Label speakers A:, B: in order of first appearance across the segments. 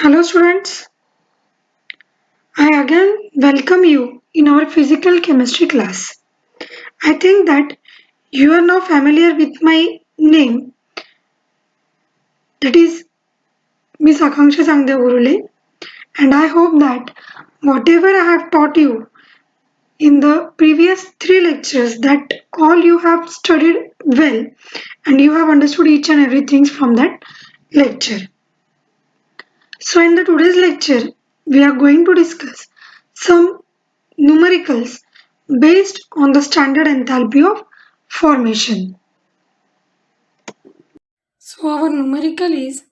A: Hello students, I again welcome you in our physical chemistry class. I think that you are now familiar with my name, that is Miss Akanksha Sangdev Gurule, and I hope that whatever I have taught you in the previous three lectures, that all you have studied well and you have understood each and everything from that lecture. So in the today's lecture, we are going to discuss some numericals based on the standard enthalpy of formation. So our numerical is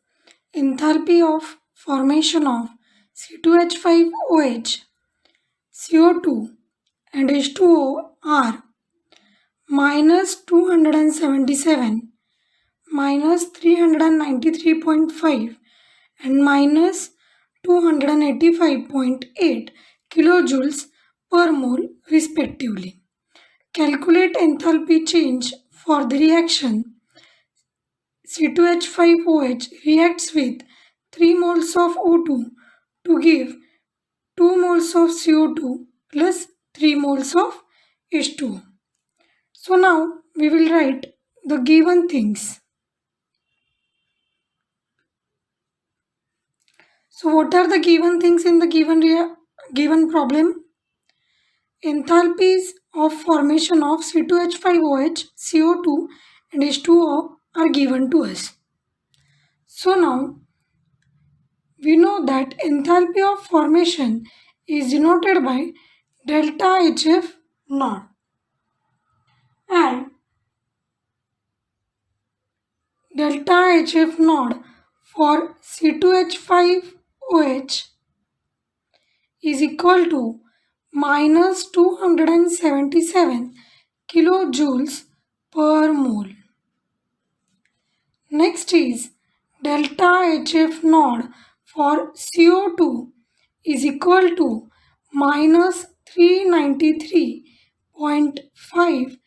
A: enthalpy of formation of C2H5OH, CO2 and H2O are minus 277, minus 393.5 and minus 285.8 kilojoules per mole respectively. Calculate enthalpy change for the reaction. C2H5OH reacts with 3 moles of O2 to give 2 moles of CO2 plus 3 moles of H2O. So now we will write the given things. So what are the given things in the given problem? Enthalpies of formation of C2H5OH, CO2 and H2O are given to us. So now we know that enthalpy of formation is denoted by delta HF naught, and delta HF naught for C2H5OH is equal to minus 277 kilojoules per mole. Next is delta HF naught for CO2 is equal to minus 393.5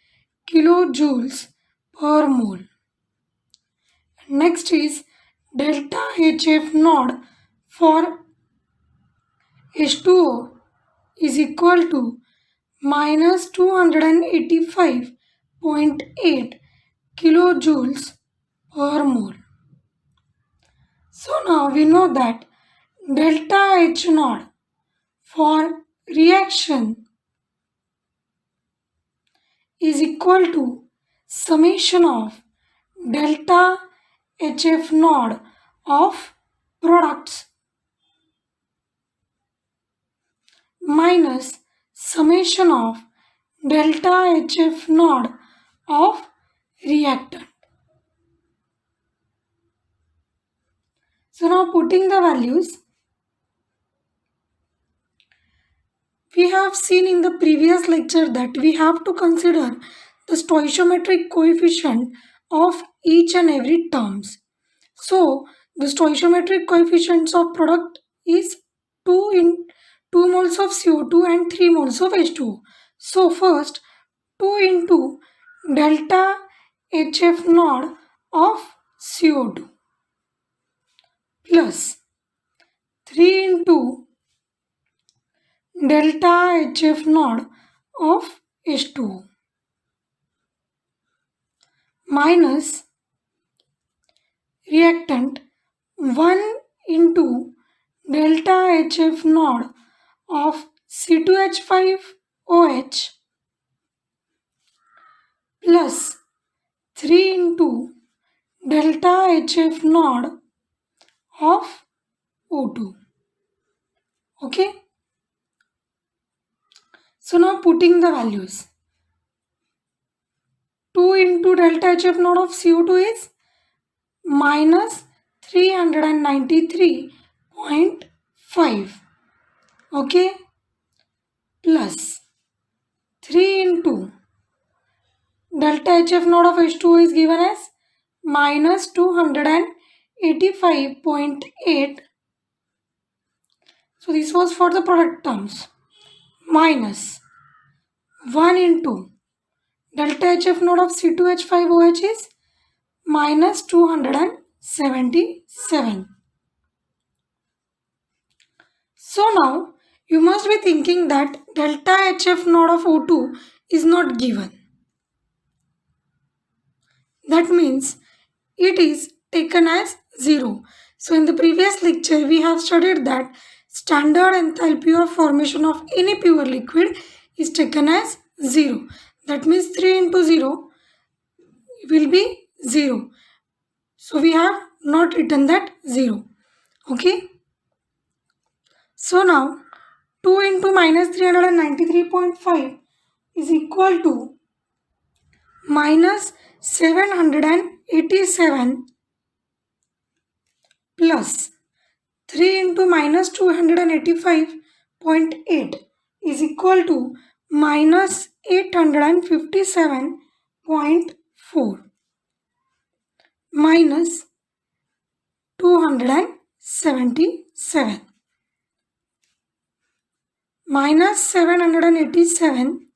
A: kilojoules per mole. Next is delta HF naught for H2O is equal to minus 285.8 kilojoules per mole. So now we know that delta H naught for reaction is equal to summation of delta HF naught of products minus summation of delta HF naught of reactant. So now putting the values, we have seen in the previous lecture that we have to consider the stoichiometric coefficient of each and every terms. So the stoichiometric coefficients of product is 2 moles of CO2 and 3 moles of H2O. So first 2 into delta HF naught of CO2 plus 3 into delta HF naught of H2O minus reactant 1 into delta HF naught of C2H5OH plus 3 into delta HF naught of O2. Okay. So now putting the values. 2 into delta HF naught of CO2 is minus 393.5. Okay. Plus 3 into delta HF naught of H2O is given as minus 285.8. So this was for the product terms. Minus 1 into delta HF naught of C2H5OH is minus 277. So now you must be thinking that delta HF naught of O2 is not given. That means it is taken as 0. So in the previous lecture we have studied that standard enthalpy of formation of any pure liquid is taken as 0. That means 3 into 0 will be 0. So we have not written that 0. Okay. So now 2 into minus 393.5 is equal to minus 787 plus 3 into minus 285.8 is equal to minus 857.4 minus 277. Minus 787,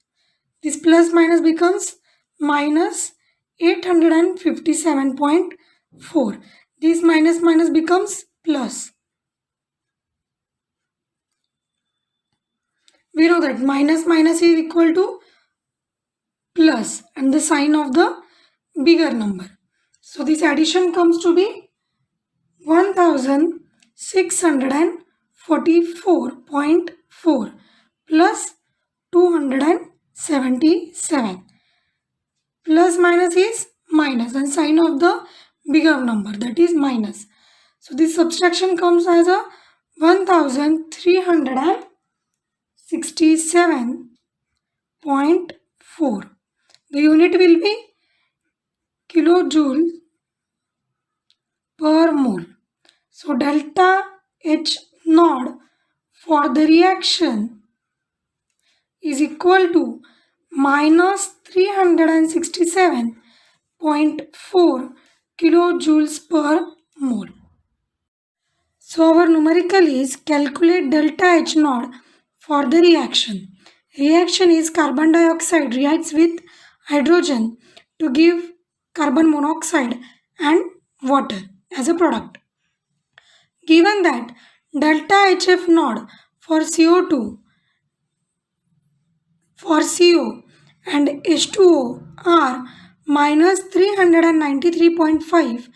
A: this plus minus becomes minus 857.4. This minus minus becomes plus. We know that minus minus is equal to plus and the sign of the bigger number. So this addition comes to be 1644.4 plus 277. Plus minus is minus and sign of the bigger number, that is minus. So this subtraction comes as a 1367.4. The unit will be kilojoule per mole. So delta H naught for the reaction is equal to minus 367.4 kilojoules per mole. So our numerical is calculate delta H naught for the reaction. Reaction is carbon dioxide reacts with hydrogen to give carbon monoxide and water as a product. Given that delta HF naught for CO2 for CO and H2O are minus 393.5,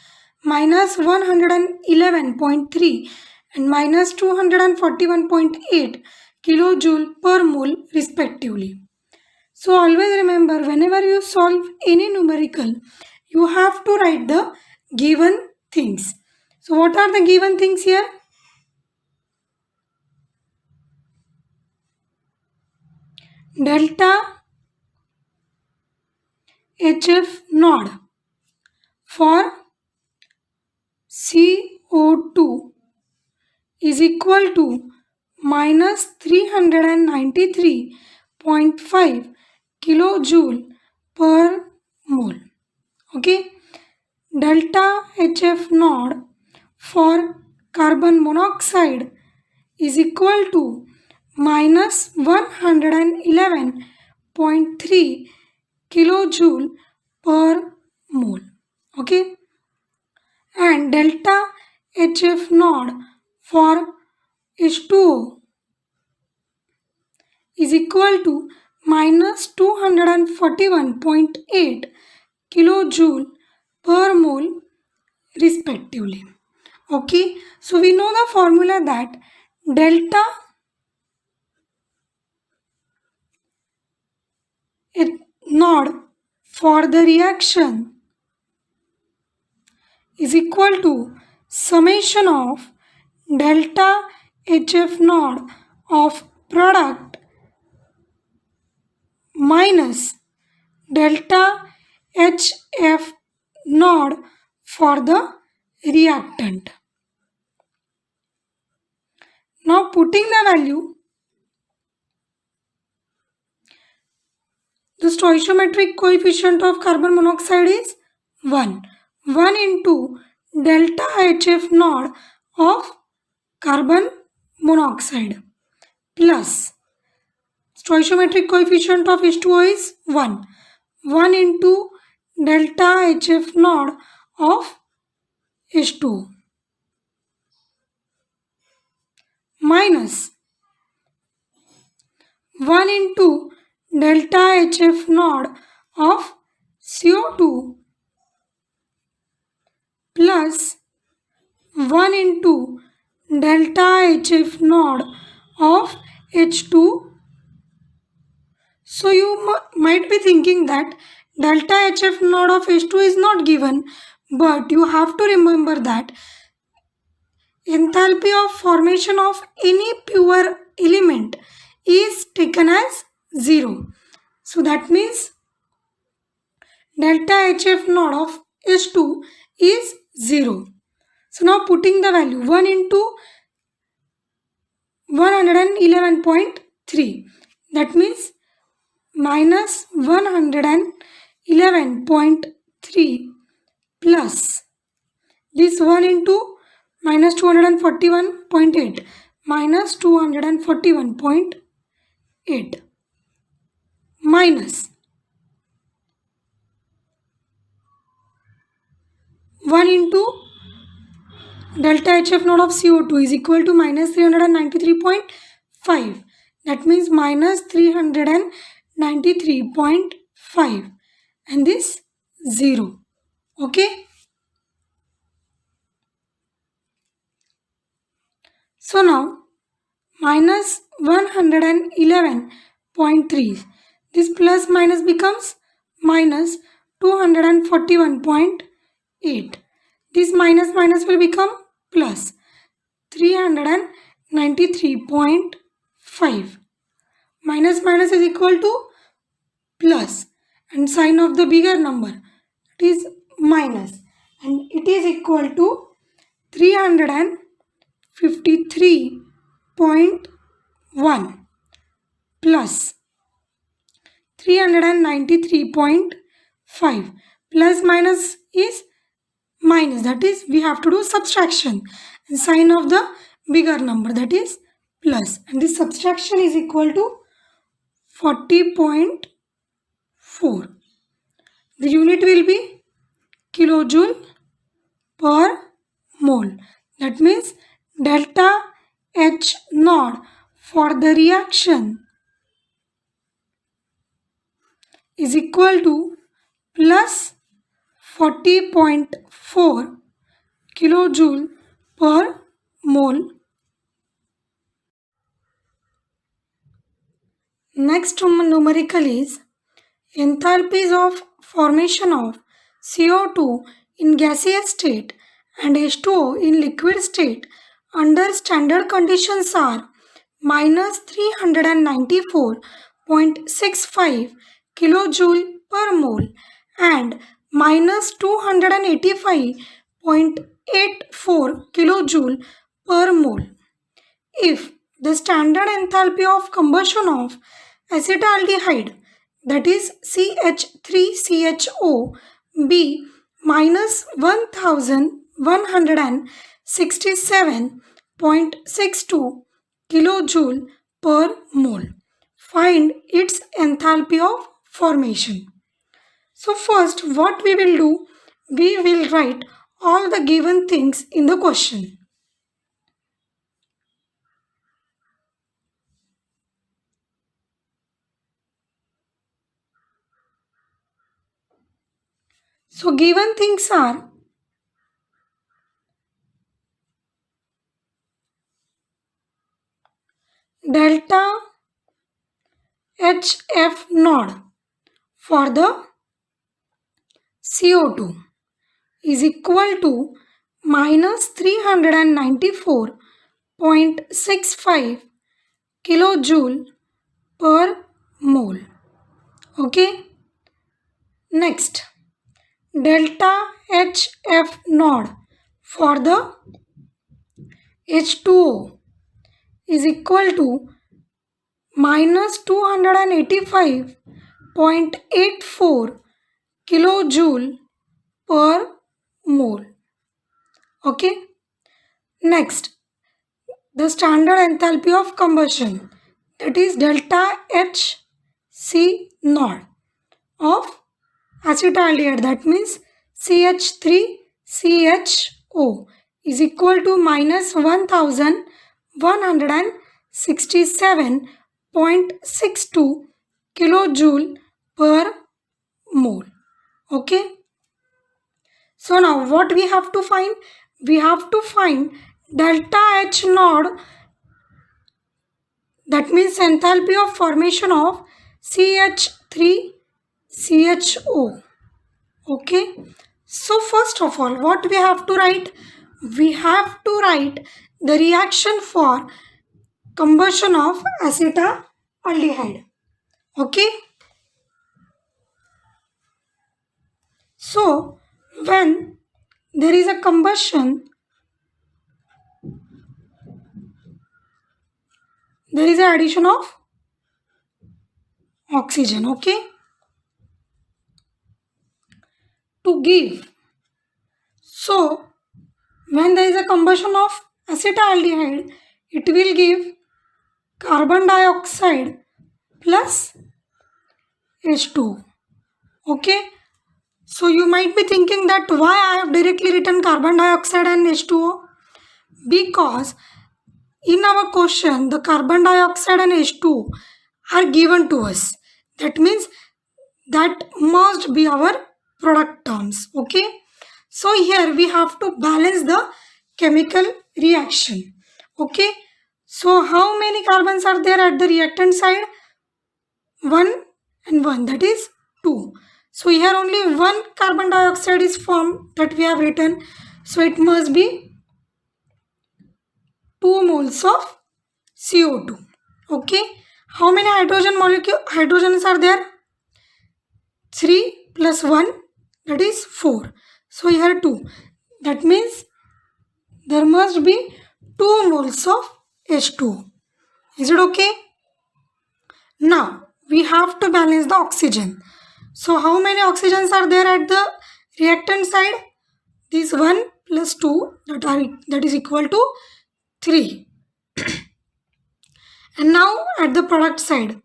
A: minus 111.3 and minus 241.8 kilojoule per mole respectively. So always remember, whenever you solve any numerical, you have to write the given things. So what are the given things here? Delta HF naught for CO2 is equal to minus 393.5 kilojoule per mole. Okay. Delta HF naught for carbon monoxide is equal to minus 111.3 kilojoule per mole. Okay. And delta HF naught for H2O is equal to minus 241.8 kilojoule per mole respectively. Okay, so we know the formula that delta naught for the reaction is equal to summation of delta HF naught of product minus delta HF naught for the reactant. Now putting the value, the stoichiometric coefficient of carbon monoxide is 1. 1 into delta HF naught of carbon monoxide plus stoichiometric coefficient of H2O is 1. 1 into delta HF naught of H2O minus 1 into delta HF naught of CO2 plus 1 into delta HF naught of H2. So you might be thinking that delta HF naught of H2 is not given, but you have to remember that enthalpy of formation of any pure element is taken as 0. So that means delta HF naught of H2 is 0. So now putting the value 1 into 111.3, that means minus 111.3 plus this 1 into minus 241.8 minus 241.8 minus 1 into delta HF naught of CO2 is equal to minus 393.5. That means minus 393.5 and this 0. Okay. So now minus 111.3. This plus minus becomes minus 241.8. This minus minus will become plus 393.5. Minus minus is equal to plus and sign of the bigger number, it is minus, and it is equal to 353.1 plus 393.5. Plus minus is minus, that is we have to do subtraction, and sign of the bigger number, that is plus, and this subtraction is equal to 40.4. The unit will be kilojoule per mole. That means delta H naught for the reaction is equal to plus 40.4 kilojoule per mole. Next numerical is enthalpies of formation of CO2 in gaseous state and H2O in liquid state under standard conditions are minus 394.65 kilojoule per mole and minus 285.84 kilojoule per mole. If the standard enthalpy of combustion of acetaldehyde, that is CH3CHO, be minus 1167.62 kilojoule per mole. Find its enthalpy of formation. So first what we will do, we will write all the given things in the question. So given things are delta HF naught for the CO2 is equal to minus 394.65 kilojoule per mole. Okay. Next, delta HF naught for the H2O is equal to minus 285.84 kilojoule per mole. Okay. Next, the standard enthalpy of combustion, that is delta HC naught of acetaldehyde, that means CH3CHO, is equal to minus 1000 167.62 kilojoule per mole. Okay. So now what we have to find? We have to find delta H naught, that means enthalpy of formation of CH3CHO. Okay. So first of all, what we have to write? We have to write the reaction for combustion of acetaldehyde. Okay. So when there is a combustion, there is an addition of oxygen. Okay. To give. So when there is a combustion of acetaldehyde, it will give carbon dioxide plus H2. Okay. So you might be thinking that why I have directly written carbon dioxide and H2O? Because in our question the carbon dioxide and H2O are given to us. That means that must be our product terms. Okay. So here we have to balance the chemical reaction. Okay. So how many carbons are there at the reactant side? 1 and 1, that is 2. So here only one carbon dioxide is formed, that we have written. So it must be 2 moles of CO2. Okay. How many hydrogens are there? 3 plus 1, that is 4. So here 2. That means there must be 2 moles of H2O. Is it okay? Now we have to balance the oxygen. So how many oxygens are there at the reactant side? This 1 plus 2, that is equal to 3. And now at the product side,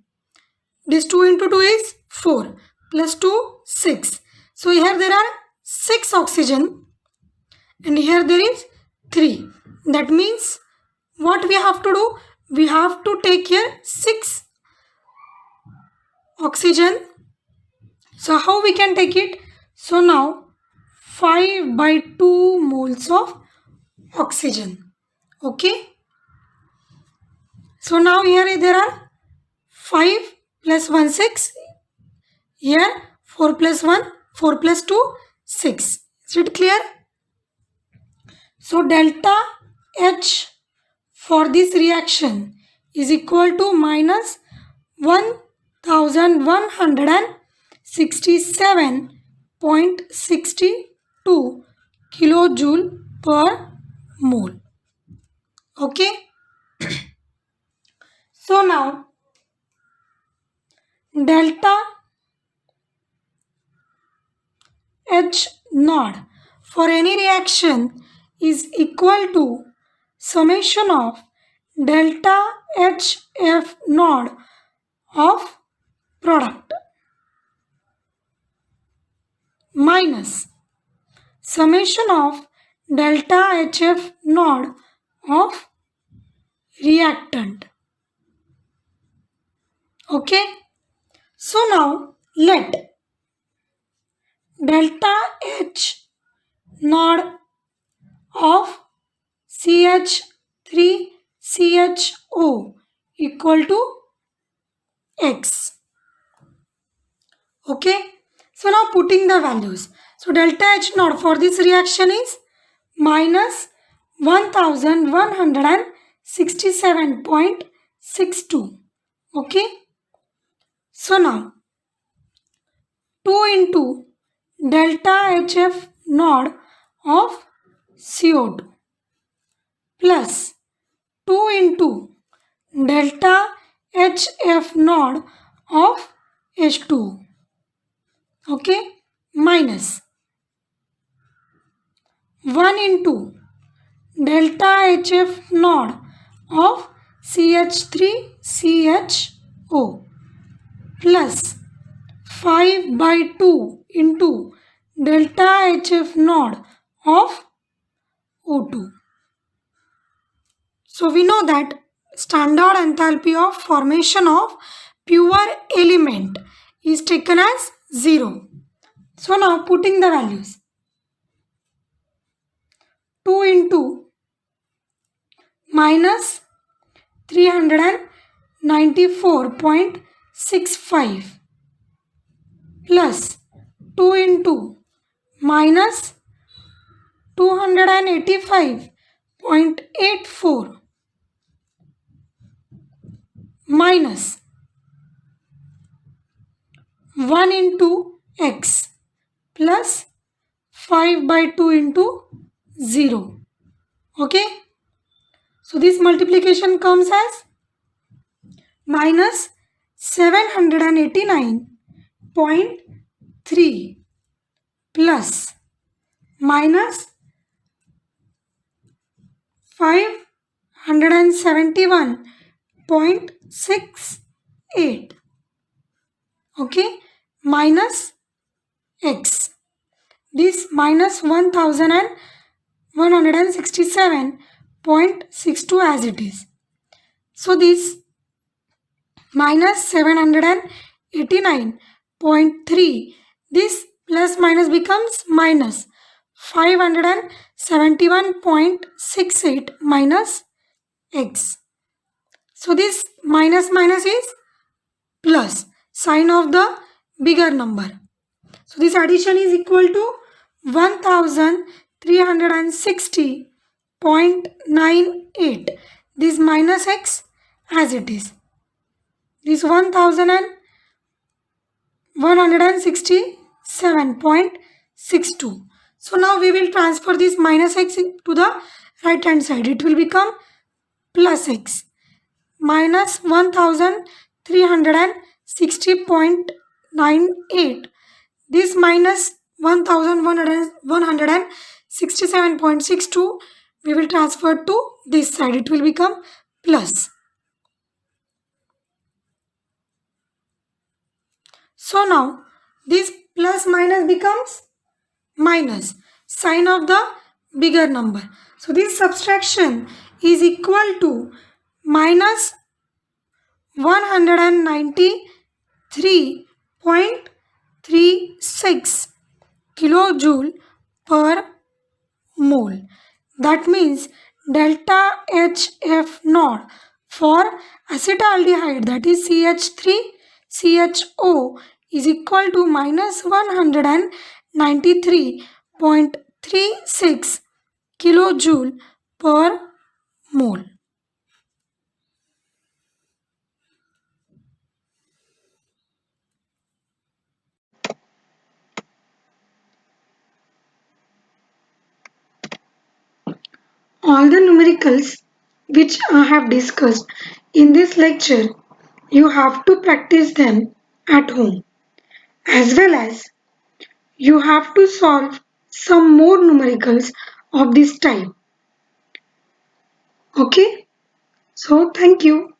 A: this 2 into 2 is 4 plus 2, 6. So here there are 6 oxygen and here there is 3. That means what we have to do? We have to take here 6 oxygen. So how we can take it? So now 5 by 2 moles of oxygen. Okay. So now here there are 5 plus 1, 6. Here 4 plus 1, 4 plus 2, 6. Is it clear? So delta H for this reaction is equal to minus 1167.62 kilojoule per mole. Okay. So now delta H naught for any reaction is equal to summation of delta HF naught of product minus summation of delta HF naught of reactant. Okay. So now let delta H naught of CH3CHO equal to X. Okay. So now putting the values. So delta H naught for this reaction is minus 1167.62. Okay. So now 2 into delta HF naught of CO2 plus 2 into delta HF naught of H2O. Okay. Minus 1 into delta HF naught of CH3CHO plus 5 by 2 into delta HF naught of O2. So we know that standard enthalpy of formation of pure element is taken as 0. So now putting the values, 2 into minus 394.65 plus 2 into minus 285.84 minus 1 into x plus 5 by 2 into 0. Okay. So this multiplication comes as minus 789.3 plus minus 571.68. Okay, minus x. This minus 1167.62 as it is. So this minus 789.3, this plus minus becomes minus 571.68 minus x. So this minus minus is plus, sign of the bigger number. So this addition is equal to 1360.98. This minus x as it is. This 1167.62. So now we will transfer this minus x to the right hand side. It will become plus x. Minus 1360.98. This minus 1167.62 we will transfer to this side. It will become plus. So now this plus minus becomes minus, sign of the bigger number. So this subtraction is equal to minus 193.36 kilojoule per mole. That means delta HF naught for acetaldehyde, that is CH3CHO, is equal to minus 193.36 kilojoule per mole. All the numericals which I have discussed in this lecture, you have to practice them at home, as well as you have to solve some more numericals of this type. Okay, so thank you.